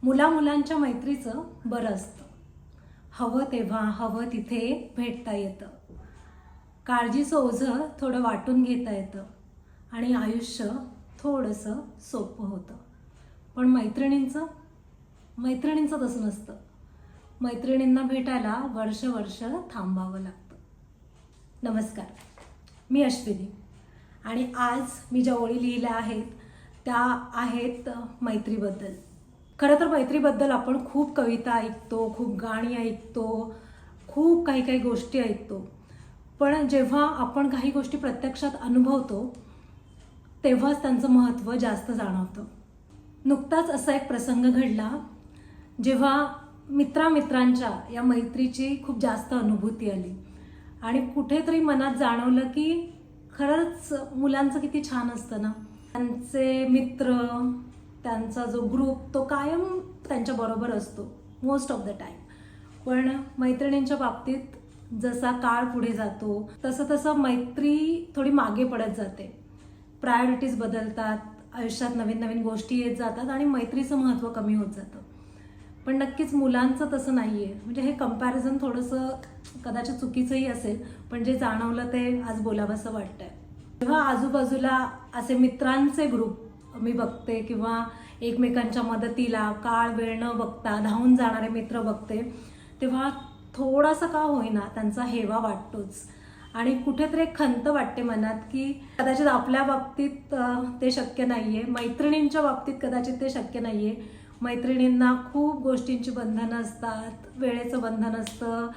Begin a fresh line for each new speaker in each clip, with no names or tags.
मुलांच्या मैत्रीचं बरं असतं. हवं तेव्हा हवं तिथे भेटता येतं. काळजीचं ओझं थोडं वाटून घेता येतं आणि आयुष्य थोडंसं सोपं होतं. पण मैत्रिणींचं तसं नसतं. मैत्रिणींना भेटायला वर्ष थांबावं लागतं. नमस्कार, मी अश्विनी आणि आज मी ज्या ओळी लिहिल्या आहेत त्या आहेत मैत्रीबद्दल. खरं तर मैत्रीबद्दल आपण खूप कविता ऐकतो, खूप गाणी ऐकतो, खूप काही गोष्टी ऐकतो. पण जेव्हा आपण काही गोष्टी प्रत्यक्षात अनुभवतो तेव्हाच त्यांचं महत्त्व जास्त जाणवतं. नुकताच असा एक प्रसंग घडला जेव्हा मित्रांच्या या मैत्रीची खूप जास्त अनुभूती आली आणि कुठेतरी मनात जाणवलं की खरंच मुलांचं किती छान असतं ना. त्यांचे मित्र, त्यांचा जो ग्रुप तो कायम त्यांच्याबरोबर असतो मोस्ट ऑफ द टाईम. पण मैत्रिणींच्या बाबतीत जसा काळ पुढे जातो तसं मैत्री थोडी मागे पडत जाते. प्रायोरिटीज बदलतात, आयुष्यात नवीन गोष्टी येत जातात आणि मैत्रीचं महत्त्व कमी होत जातं. पण नक्कीच मुलांचं तसं नाही आहे. म्हणजे हे कंपॅरिझन थोडंसं कदाचित चुकीचंही असेल, पण जे जाणवलं ते आज बोलावंसं वाटतंय. जेव्हा आजूबाजूला असे मित्रांचे ग्रुप मी बघते किंवा एकमेकांच्या मदतीला काळ वेळ न बघता धावून जाणारे मित्र बघते, तेव्हा थोडासा का होईना त्यांचा हेवा वाटतोच आणि कुठेतरी एक खंत वाटते मनात की कदाचित आपल्या बाबतीत ते शक्य नाहीये, मैत्रिणींच्या बाबतीत कदाचित ते शक्य नाहीये. मैत्रिणींना खूप गोष्टींची बंधनं असतात, वेळेचं बंधन असतं,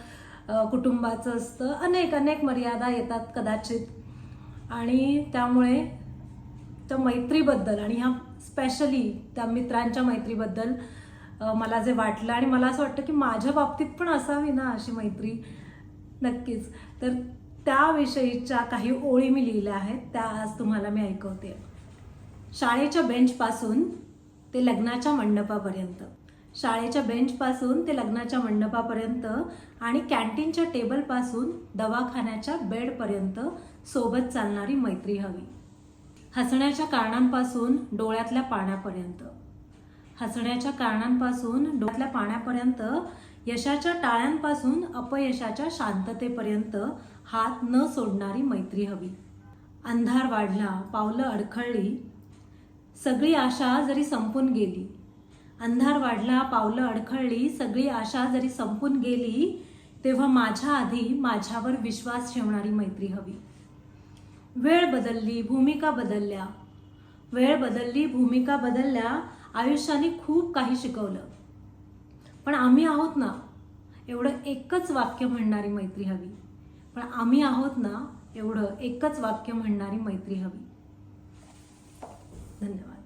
कुटुंबाचं असतं, अनेक मर्यादा येतात कदाचित. आणि त्यामुळे त्या मैत्रीबद्दल आणि ह्या स्पेशली त्या मित्रांच्या मैत्रीबद्दल मला जे वाटलं आणि मला असं वाटतं की माझ्या बाबतीत पण असावी ना अशी मैत्री. नक्कीच. तर त्याविषयीच्या काही ओळी मी लिहिल्या आहेत, त्या आज तुम्हाला मी ऐकवते. शाळेच्या बेंचपासून ते लग्नाच्या मंडपापर्यंत, शाळेच्या बेंचपासून ते लग्नाच्या मंडपापर्यंत आणि कॅन्टीनच्या टेबलपासून दवाखान्याच्या बेडपर्यंत सोबत चालणारी मैत्री हवी. हसण्याच्या कारणांपासून डोळ्यातल्या पाण्यापर्यंत, हसण्याच्या कारणांपासून डोळ्यातल्या पाण्यापर्यंत, यशाच्या टाळ्यांपासून अपयशाच्या शांततेपर्यंत हात न सोडणारी मैत्री हवी. अंधार वाढला, पावलं अडखळली, सगळी आशा जरी संपून गेली, अंधार वाढला, पावलं अडखळली, सगळी आशा जरी संपून गेली, तेव्हा माझ्या आधी माझ्यावर विश्वास ठेवणारी मैत्री हवी. वेळ बदलली, भूमिका बदलल्या, वेळ बदलली, भूमिका बदलल्या, आयुष्याने खूप काही शिकवलं, पण आम्ही आहोत ना एवढं एकच वाक्य म्हणणारी मैत्री हवी. पण आम्ही आहोत ना एवढं एकच वाक्य म्हणणारी मैत्री हवी. धन्यवाद.